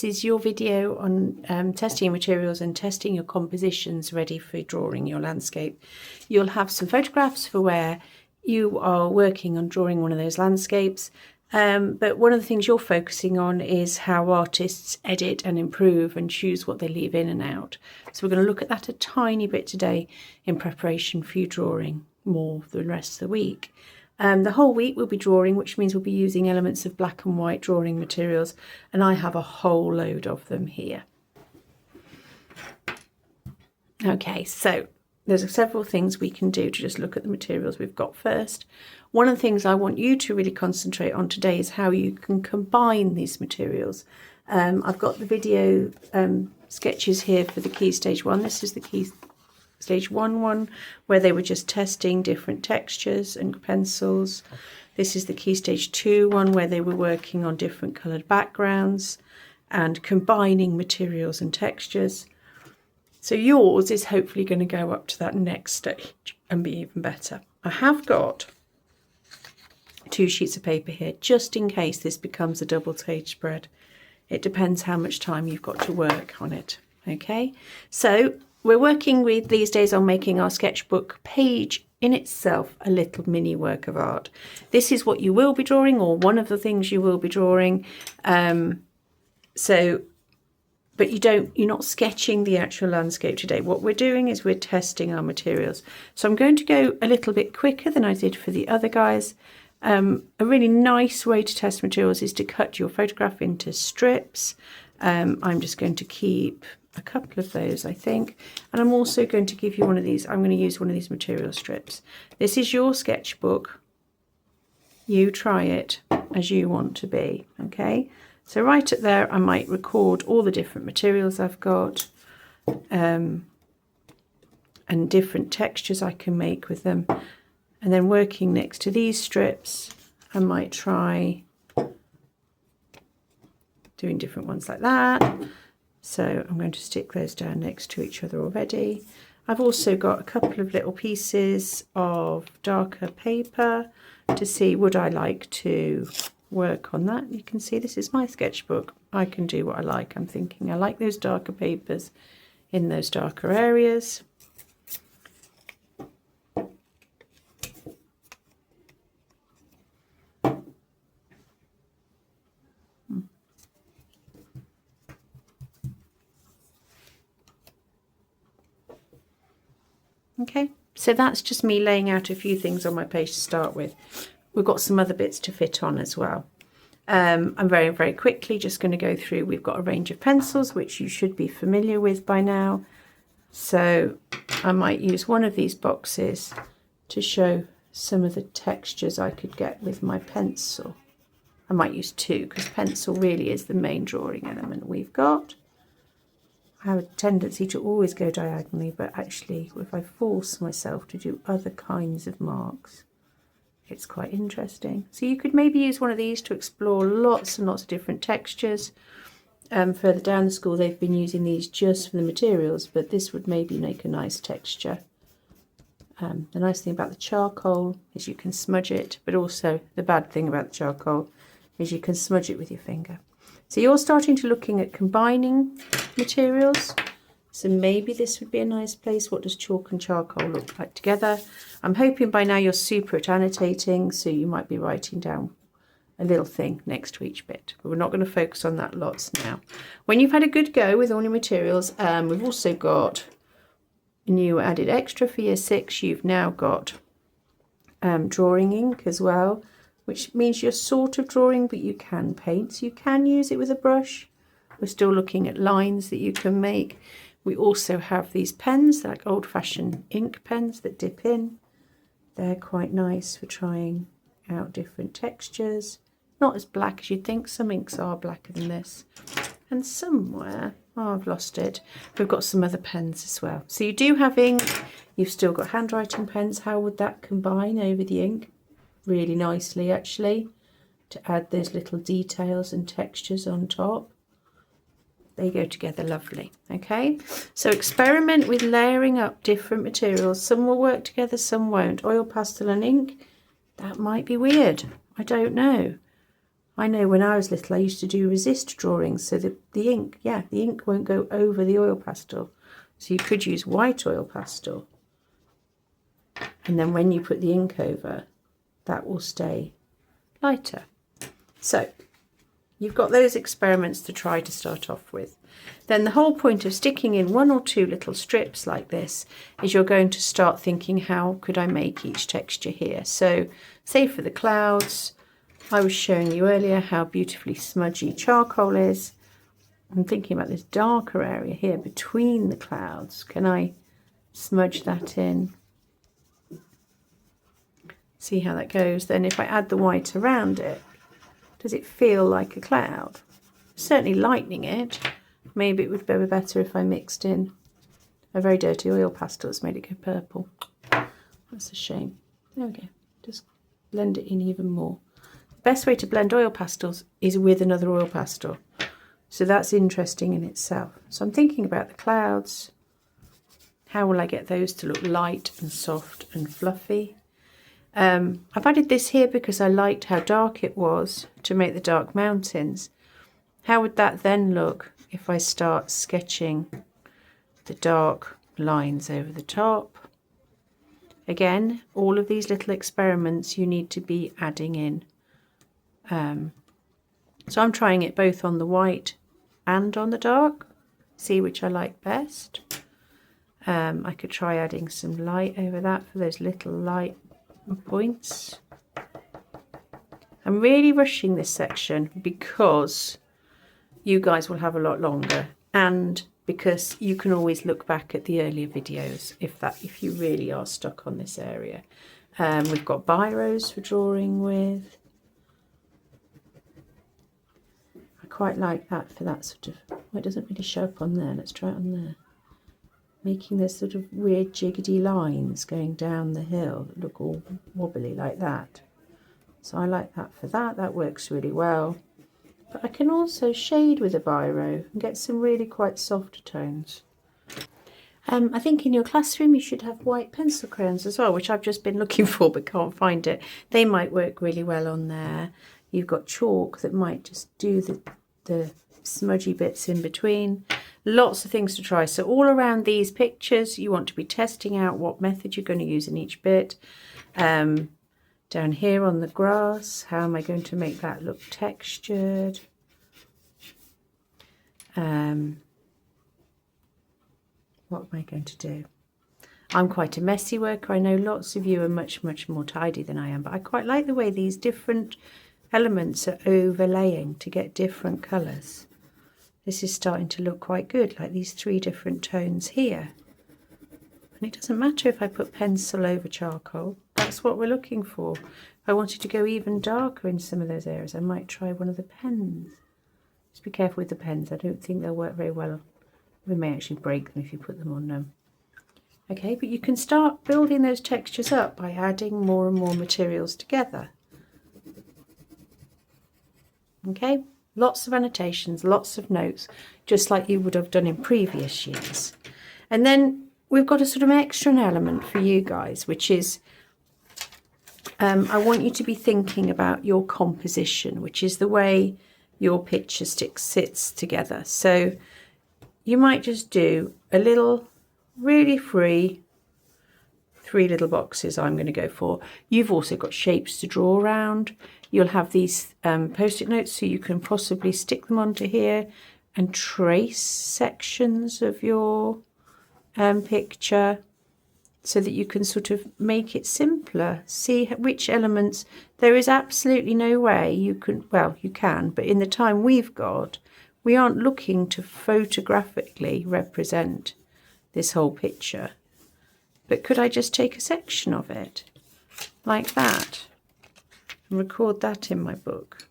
This is your video on testing your materials and testing your compositions ready for drawing your landscape. You'll have some photographs for where you are working on drawing one of those landscapes, but one of the things you're focusing on is how artists edit and improve and choose what they leave in and out. So we're going to look at that a tiny bit today in preparation for you drawing more for the rest of the week. The whole week we'll be drawing, which means we'll be using elements of black and white drawing materials, and I have a whole load of them here. Okay, so there's several things we can do to just look at the materials we've got first. One of the things I want you to really concentrate on today is how you can combine these materials. I've got the video sketches here for the Key Stage 1. This is the Key Stage 1 one, where they were just testing different textures and pencils. This is the Key Stage 2 one, where they were working on different coloured backgrounds and combining materials and textures. So yours is hopefully going to go up to that next stage and be even better. I have got 2 sheets of paper here, just in case this becomes a double-page spread. It depends how much time you've got to work on it. Okay, so we're working with these days on making our sketchbook page in itself a little mini work of art. This is what you will be drawing, or one of the things you will be drawing. But you're not sketching the actual landscape today. What we're doing is we're testing our materials. So I'm going to go a little bit quicker than I did for the other guys. A really nice way to test materials is to cut your photograph into strips. I'm just going to keep a couple of those, I think, and I'm also going to give you one of these. I'm going to use one of these material strips. This is your sketchbook. You try it as you want to be. Okay, so right up there I might record all the different materials I've got and different textures I can make with them, and then working next to these strips I might try doing different ones like that. So I'm going to stick those down next to each other already. I've also got a couple of little pieces of darker paper to see, would I like to work on that? You can see this is my sketchbook. I can do what I like. I'm thinking I like those darker papers in those darker areas. Okay, so that's just me laying out a few things on my page to start with. We've got some other bits to fit on as well. I'm very, very quickly just going to go through. We've got a range of pencils, which you should be familiar with by now. So I might use one of these boxes to show some of the textures I could get with my pencil. I might use 2 because pencil really is the main drawing element we've got. I have a tendency to always go diagonally, but actually if I force myself to do other kinds of marks, it's quite interesting. So you could maybe use one of these to explore lots and lots of different textures. Further down the school they've been using these just for the materials, but this would maybe make a nice texture. The nice thing about the charcoal is you can smudge it, but also the bad thing about the charcoal is you can smudge it with your finger. So you're starting to looking at combining materials. So maybe this would be a nice place. What does chalk and charcoal look like together? I'm hoping by now you're super at annotating, so you might be writing down a little thing next to each bit. But we're not going to focus on that lots now. When you've had a good go with all your materials, we've also got a new added extra for year 6. You've now got drawing ink as well, which means you're sort of drawing, but you can paint. So you can use it with a brush. We're still looking at lines that you can make. We also have these pens, like old-fashioned ink pens that dip in. They're quite nice for trying out different textures. Not as black as you'd think. Some inks are blacker than this. And somewhere, oh, I've lost it, we've got some other pens as well. So you do have ink. You've still got handwriting pens. How would that combine over the ink? Really nicely, actually, to add those little details and textures on top. They go together lovely. Okay, so experiment with layering up different materials. Some will work together, some won't. Oil, pastel and ink, that might be weird. I don't know. I know when I was little I used to do resist drawings, so the ink won't go over the oil pastel. So you could use white oil pastel, and then when you put the ink over, that will stay lighter. So you've got those experiments to try to start off with. Then the whole point of sticking in 1 or 2 little strips like this is you're going to start thinking, how could I make each texture here? So say for the clouds, I was showing you earlier how beautifully smudgy charcoal is. I'm thinking about this darker area here between the clouds. Can I smudge that in? See how that goes. Then if I add the white around it, does it feel like a cloud? Certainly lightening it. Maybe it would be better if I mixed in a very dirty oil pastel that's made it go purple. That's a shame. There we go. Just blend it in even more. The best way to blend oil pastels is with another oil pastel. So that's interesting in itself. So I'm thinking about the clouds. How will I get those to look light and soft and fluffy? I've added this here because I liked how dark it was to make the dark mountains. How would that then look if I start sketching the dark lines over the top? Again, all of these little experiments you need to be adding in. So I'm trying it both on the white and on the dark, see which I like best. I could try adding some light over that for those little light points. I'm really rushing this section because you guys will have a lot longer, and because you can always look back at the earlier videos if you really are stuck on this area. We've got biros for drawing with. I quite like that for that sort of, well, it doesn't really show up on there. Let's try it on there. Making this sort of weird jiggedy lines going down the hill that look all wobbly like that. So I like that for that. That works really well. But I can also shade with a biro and get some really quite soft tones. I think in your classroom you should have white pencil crayons as well, which I've just been looking for but can't find it. They might work really well on there. You've got chalk that might just do the smudgy bits in between. Lots of things to try. So all around these pictures you want to be testing out what method you're going to use in each bit. Down here on the grass, how am I going to make that look textured? What am I going to do? I'm quite a messy worker. I know lots of you are much more tidy than I am, but I quite like the way these different elements are overlaying to get different colours. This is starting to look quite good, like these 3 different tones here. And it doesn't matter if I put pencil over charcoal. That's what we're looking for. If I wanted to go even darker in some of those areas, I might try one of the pens. Just be careful with the pens. I don't think they'll work very well. We may actually break them if you put them on them. Okay, but you can start building those textures up by adding more and more materials together. Okay, lots of annotations, lots of notes, just like you would have done in previous years. And then we've got a sort of extra element for you guys, which is I want you to be thinking about your composition, which is the way your picture sits together. So you might just do a little really free 3 little boxes I'm going to go for. You've also got shapes to draw around. You'll have these post-it notes, so you can possibly stick them onto here and trace sections of your picture so that you can sort of make it simpler. See which elements. There is absolutely no way you can, well, you can, but in the time we've got, we aren't looking to photographically represent this whole picture. But could I just take a section of it like that and record that in my book?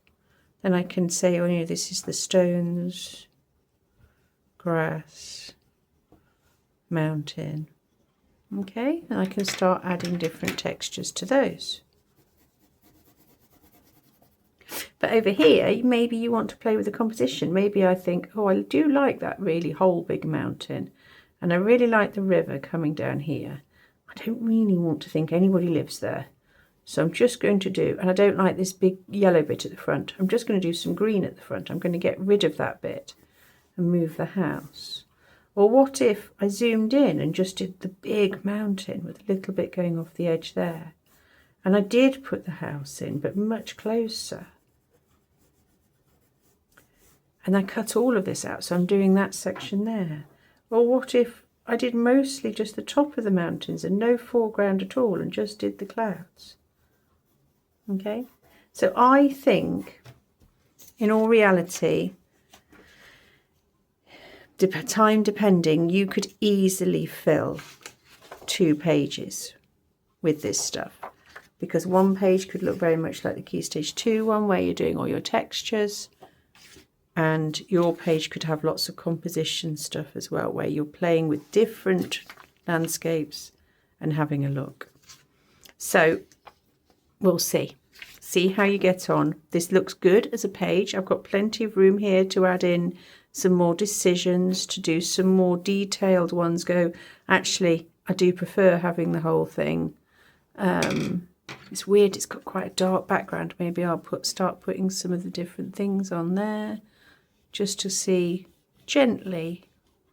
Then I can say, oh, you know, this is the stones, grass, mountain. Okay, and I can start adding different textures to those. But over here, maybe you want to play with the composition. Maybe I think, oh, I do like that really whole big mountain, and I really like the river coming down here. I don't really want to think anybody lives there. So I'm just going to do, and I don't like this big yellow bit at the front, I'm just going to do some green at the front. I'm going to get rid of that bit and move the house. Or what if I zoomed in and just did the big mountain with a little bit going off the edge there? And I did put the house in, but much closer. And I cut all of this out, so I'm doing that section there. Or what if I did mostly just the top of the mountains and no foreground at all and just did the clouds? Okay, so I think in all reality, time depending, you could easily fill 2 pages with this stuff, because one page could look very much like the Key Stage 2 one where you're doing all your textures, and your page could have lots of composition stuff as well where you're playing with different landscapes and having a look. So we'll see how you get on. This looks good as a page. I've got plenty of room here to add in some more decisions, to do some more detailed ones. Actually, I do prefer having the whole thing. It's weird, it's got quite a dark background. Maybe I'll start putting some of the different things on there just to see gently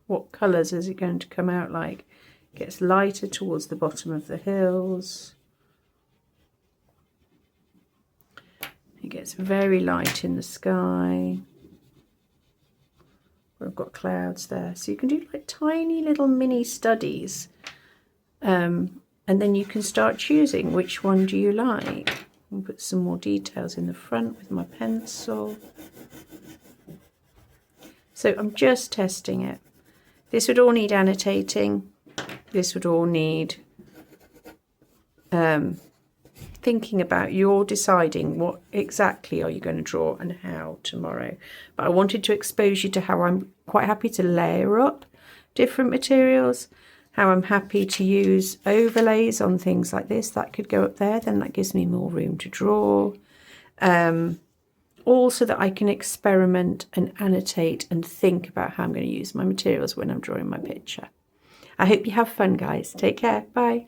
what colours is it going to come out like. It gets lighter towards the bottom of the hills. It gets very light in the sky. Where I've got clouds there. So you can do like tiny little mini studies. And then you can start choosing which one do you like. I'll put some more details in the front with my pencil. So I'm just testing it. This would all need annotating. This would all need thinking about, you're deciding what exactly are you going to draw and how tomorrow. But I wanted to expose you to how I'm quite happy to layer up different materials, how I'm happy to use overlays on things like this. That could go up there, then that gives me more room to draw. All so that I can experiment and annotate and think about how I'm going to use my materials when I'm drawing my picture. I hope you have fun, guys. Take care. Bye.